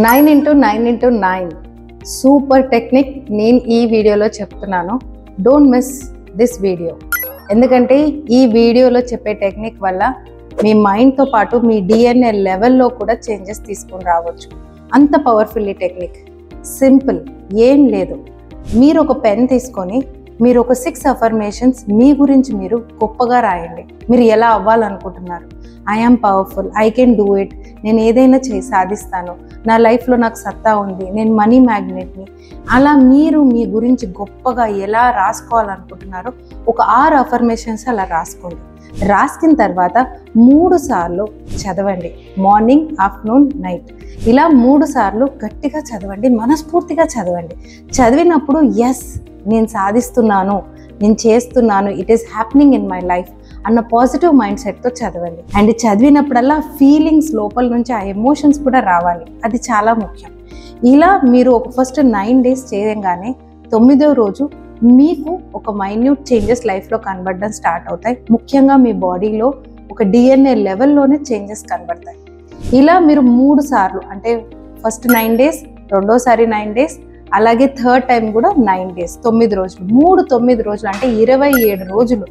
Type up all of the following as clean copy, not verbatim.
9 into 9 into 9 super technique నేను ఈ వీడియోలో చెప్తున్నాను. Don't miss this video. ఎందుకంటే ఈ వీడియోలో చెప్పే టెక్నిక్ వల్ల మీ మైండ్తో పాటు మీ డిఎన్ఏ లెవెల్లో కూడా చేంజెస్ తీసుకొని రావచ్చు. అంత పవర్ఫుల్ ఈ టెక్నిక్. సింపుల్, ఏం లేదు. మీరు ఒక పెన్ తీసుకొని మీరు ఒక 6 అఫర్మేషన్స్ మీ గురించి మీరు గొప్పగా రాయండి. మీరు ఎలా అవ్వాలనుకుంటున్నారు? I am powerful, I can do it, నేను ఏదైనా సాధిస్తాను, నా లైఫ్లో నాకు సత్తా ఉంది, నేను మనీ మ్యాగ్నెట్ని. అలా మీరు మీ గురించి గొప్పగా ఎలా రాసుకోవాలనుకుంటున్నారో ఒక 6 అఫర్మేషన్స్ అలా రాసుకోండి. రాసుకున్న తర్వాత 3 సార్లు చదవండి. Morning, afternoon, night. ఇలా 3 సార్లు గట్టిగా చదవండి, మనస్ఫూర్తిగా చదవండి. చదివినప్పుడు ఎస్ నేను సాధిస్తున్నాను, నేను చేస్తున్నాను, it is happening in my life అన్న పాజిటివ్ మైండ్ సెట్తో చదవండి. అండ్ చదివినప్పుడల్లా ఫీలింగ్స్ లోపల నుంచి ఆ ఎమోషన్స్ కూడా రావాలి. అది చాలా ముఖ్యం. ఇలా మీరు ఒక ఫస్ట్ 9 days చేయగానే 9వ రోజు మీకు ఒక మైన్యూట్ చేంజెస్ లైఫ్లో కనబడడం స్టార్ట్ అవుతాయి. ముఖ్యంగా మీ బాడీలో ఒక డిఎన్ఏ లెవెల్లోనే చేంజెస్ కనబడతాయి. ఇలా మీరు 3 సార్లు, అంటే ఫస్ట్ 9 days, రెండోసారి 9 days, అలాగే థర్డ్ టైం కూడా 9 days, 9 రోజులు, 9 రోజులు అంటే 27 రోజులు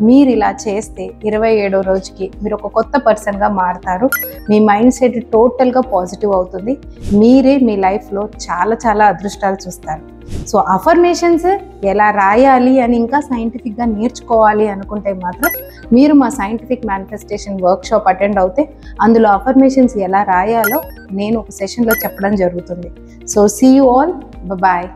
మీరు ఇలా చేస్తే 27వ రోజుకి మీరు ఒక కొత్త పర్సన్గా మారుతారు. మీ మైండ్ సెట్ టోటల్గా పాజిటివ్ అవుతుంది. మీరే మీ లైఫ్లో చాలా చాలా అదృష్టాలు చూస్తారు. సో అఫర్మేషన్స్ ఎలా రాయాలి అని ఇంకా సైంటిఫిక్గా నేర్చుకోవాలి అనుకుంటే మాత్రం మీరు మా సైంటిఫిక్ మేనిఫెస్టేషన్ వర్క్షాప్ అటెండ్ అవుతే అందులో అఫర్మేషన్స్ ఎలా రాయాలో నేను ఒక సెషన్లో చెప్పడం జరుగుతుంది. So see you all, bye.